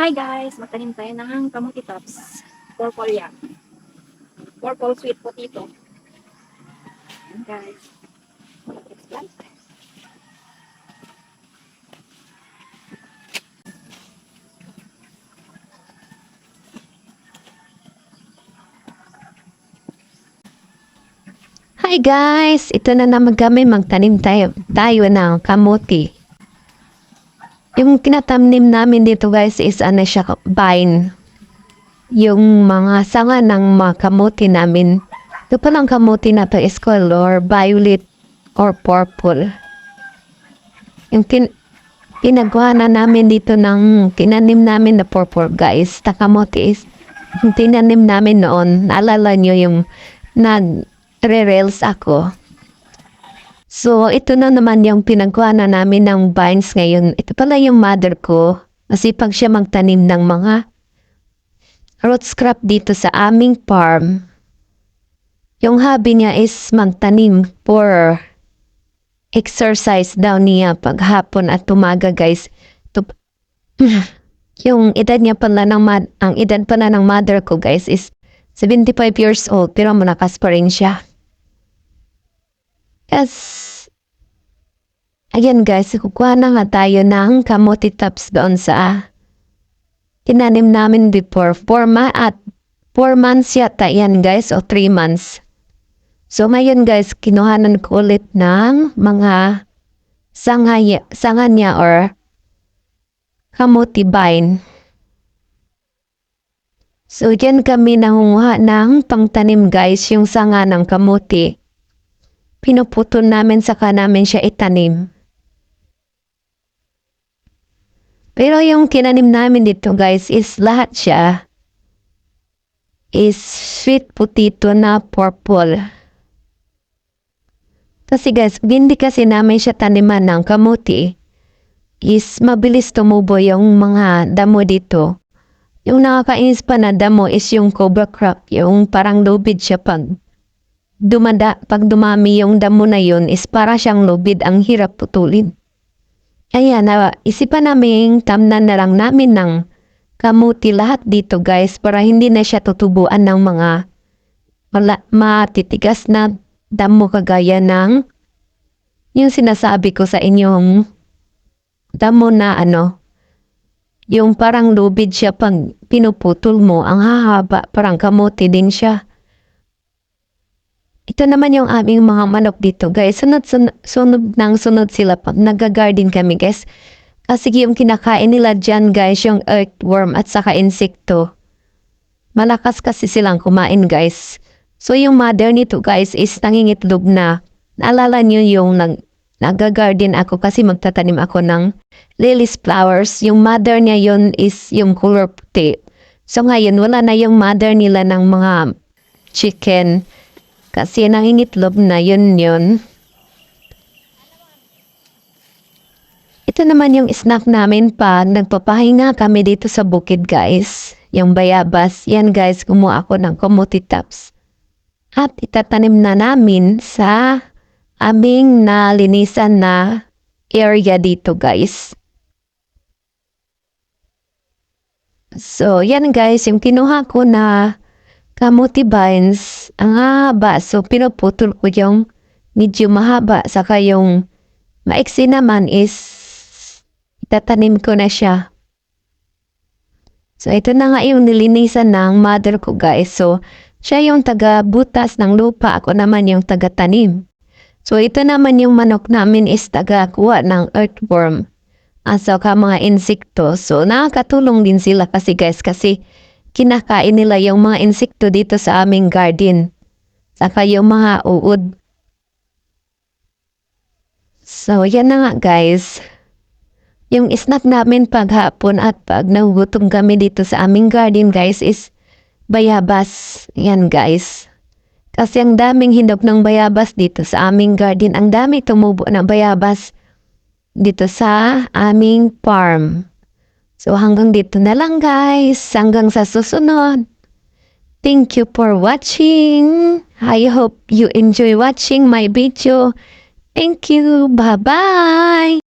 Hi guys! Magtanim tayo ng kamuti tops. Purple yan. Purple sweet potato. Ayan guys. Let's plant. Hi guys! Ito na naman kami magtanim tayo ng kamuti. Yung tinatanim namin dito guys is ano siya, vine. Yung mga sanga ng mga kamuti namin. Ito palang kamuti na to is color violet or purple. Yung pinagawa na namin dito ng tinanim namin na purple guys. Na kamuti is yung tinanim namin noon. Naalala nyo yung nag-re-rails ako. So, ito na naman yung pinagawa na namin ng vines ngayon. Ito pala yung mother ko. Masipag siya magtanim ng mga roots crop dito sa aming farm. Yung hobby niya is magtanim for exercise daw niya paghapon at umaga guys. Yung edad niya pala ang edad pala ng mother ko guys is 75 years old pero malakas pa rin siya. Yes. Ayan guys, kukuha na nga tayo ng kamuti tops doon sa tinanim namin before. 4 months yata yan guys o 3 months. So ngayon guys, kinuhanan ko ulit ng mga sanga niya or kamuti vine. So dyan kami nangunguha ng pangtanim guys, yung sanga ng kamuti. Pinuputol namin saka namin siya itanim. Pero yung kinanim namin dito guys is lahat siya is sweet potato na purple. Kasi guys, hindi kasi namin siya taniman ng kamuti is mabilis tumubo yung mga damo dito. Yung nakakainis pa na damo is yung cobra crop, yung parang lubid siya pag dumami yung damo na yun is para siyang lubid, ang hirap putulin. Kaya isipan namin tamnan na lang namin ng kamuti lahat dito guys para hindi na siya tutubuan ng mga matitigas na damo kagaya ng yung sinasabi ko sa inyong damo na yung parang lubid siya pag pinuputol mo, ang hahaba, parang kamuti din siya. Ito naman yung aming mga manok dito guys. Sunod sila pag nag-garden kami guys. Kasi yung kinakain nila dyan guys, yung earthworm at saka insekto. Malakas kasi silang kumain guys. So yung mother nito guys is nangingitlog na. Naalala nyo yung nag-garden ako kasi magtatanim ako ng lilies flowers. Yung mother niya yun is yung color puti. So ngayon wala na yung mother nila ng mga chicken. Kasi nangingitlog na yun. Ito naman yung snack namin pag nagpapahinga kami dito sa bukid guys. Yung bayabas. Yan guys, kumuha ako ng kamuti tops. At itatanim na namin sa aming nalinisan na area dito guys. So yan guys, yung kinuha ko na kamuti vines, ang haba. So, pinuputol ko yung medyo mahaba. Saka yung maiksi naman is itatanim ko na siya. So, ito na nga yung nilinisan ng mother ko guys. So, siya yung taga-butas ng lupa. Ako naman yung taga-tanim. So, ito naman yung manok namin is taga-kuha ng earthworm. At saka mga insekto. So, nakakatulong din sila kasi guys. Kasi kinakain nila yung mga insekto dito sa aming garden. Saka yung mga uod. So, yan na nga guys. Yung snack namin paghapon at pag nagugutom kami dito sa aming garden guys is bayabas. Yan guys. Kasi ang daming hinog ng bayabas dito sa aming garden. Ang dami tumubo ng bayabas dito sa aming farm. So hanggang dito na lang guys. Hanggang sa susunod. Thank you for watching. I hope you enjoy watching my video. Thank you. Bye-bye.